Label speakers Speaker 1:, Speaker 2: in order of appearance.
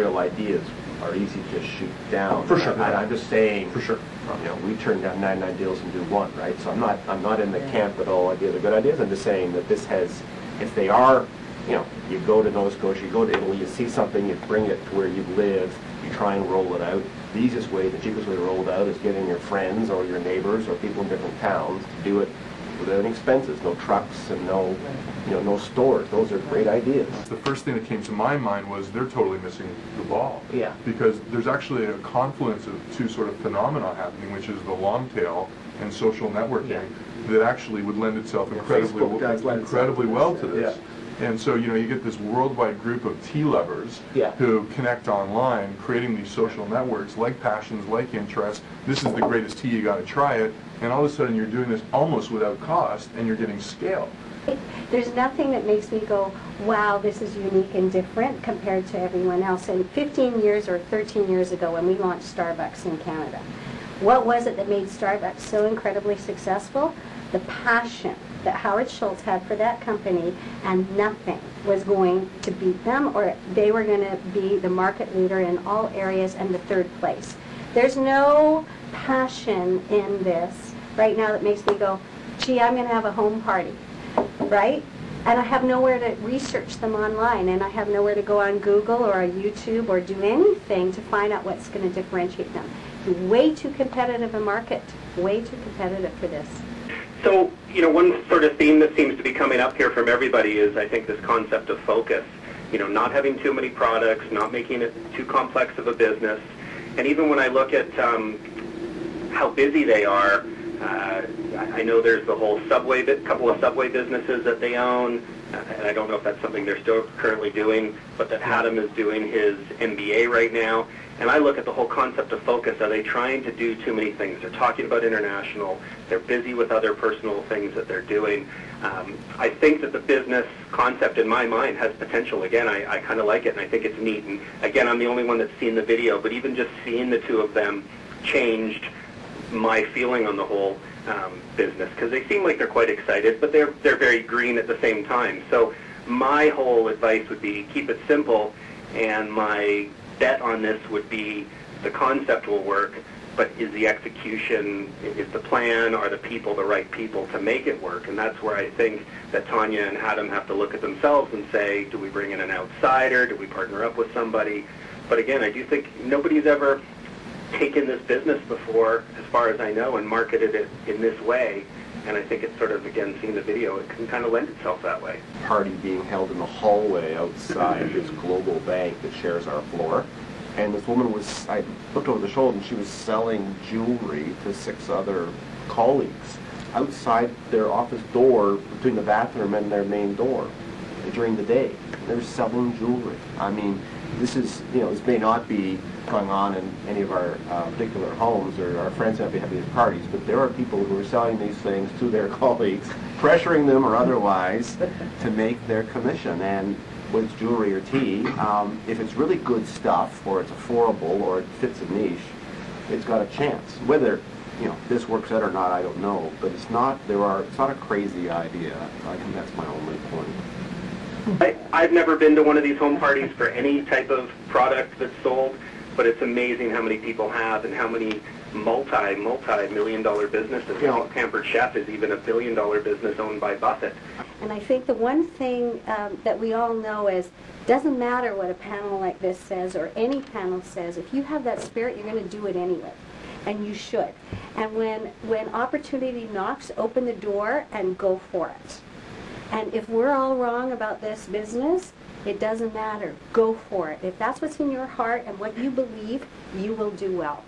Speaker 1: entrepreneurial ideas are easy to shoot down.
Speaker 2: For sure.
Speaker 1: I'm just saying,
Speaker 2: for sure.
Speaker 1: You know, we turn down 99 deals and do one, right? So I'm not in the camp that all ideas are good ideas. I'm just saying that this has, if they are, you know, you go to Nova Scotia, you go to Italy, you see something, you bring it to where you live, you try and roll it out. The easiest way, the cheapest way to roll it out is getting your friends or your neighbors or people in different towns to do it without any expenses, no trucks and no, you know, no stores. Those are great ideas.
Speaker 2: The first thing that came to my mind was they're totally missing the ball.
Speaker 1: Yeah.
Speaker 2: Because there's actually a confluence of two sort of phenomena happening, which is the long tail and social networking, that actually would lend itself incredibly well to this.
Speaker 1: Yeah.
Speaker 2: And so, you know, you get this worldwide group of tea lovers who connect online, creating these social networks, like passions, like interests. This is the greatest tea, you got to try it. And all of a sudden you're doing this almost without cost, and you're getting scale.
Speaker 3: There's nothing that makes me go, wow, this is unique and different compared to everyone else. And 15 years or 13 years ago when we launched Starbucks in Canada, what was it that made Starbucks so incredibly successful? The passion that Howard Schultz had for that company, and nothing was going to beat them, or they were going to be the market leader in all areas and the third place. There's no passion in this right now that makes me go, gee, I'm going to have a home party, right? And I have nowhere to research them online, and I have nowhere to go on Google or on YouTube or do anything to find out what's going to differentiate them. Way too competitive a market, way too competitive for this.
Speaker 4: So, you know, one sort of theme that seems to be coming up here from everybody is, I think, this concept of focus. You know, not having too many products, not making it too complex of a business. And even when I look at how busy they are, I know there's the whole couple of Subway businesses that they own, and I don't know if that's something they're still currently doing, but that Hatem is doing his MBA right now. And I look at the whole concept of focus. Are they trying to do too many things? They're talking about international. They're busy with other personal things that they're doing. I think that the business concept in my mind has potential. Again, I kind of like it, and I think it's neat. And again, I'm the only one that's seen the video, but even just seeing the two of them changed my feeling on the whole business, because they seem like they're quite excited, but they're very green at the same time. So my whole advice would be keep it simple, and my bet on this would be the concept will work, but is the execution, is the plan, are the people the right people to make it work? And that's where I think that Tonia and Hatem have to look at themselves and say, do we bring in an outsider? Do we partner up with somebody? But again, I do think nobody's ever taken this business before, as far as I know, and marketed it in this way. And I think it's sort of, again, seeing the video, it can kind of lend itself that way.
Speaker 1: Party being held in the hallway outside this global bank that shares our floor. And this woman was, I looked over the shoulder, and she was selling jewelry to 6 other colleagues outside their office door, between the bathroom and their main door, during the day. They're selling jewelry. I mean, this is, you know, this may not be going on in any of our particular homes, or our friends have these parties, but there are people who are selling these things to their colleagues, pressuring them or otherwise to make their commission. And whether it's jewelry or tea, if it's really good stuff, or it's affordable, or it fits a niche, it's got a chance. Whether, you know, this works out or not, I don't know, but it's not a crazy idea. I think that's my only point.
Speaker 4: I've never been to one of these home parties for any type of product that's sold, but it's amazing how many people have, and how many multi-million-dollar businesses. I think Pampered Chef is even a billion-dollar business owned by Buffett.
Speaker 3: And I think the one thing that we all know is, doesn't matter what a panel like this says, or any panel says, if you have that spirit, you're going to do it anyway. And you should. And when opportunity knocks, open the door and go for it. And if we're all wrong about this business, it doesn't matter. Go for it. If that's what's in your heart and what you believe, you will do well.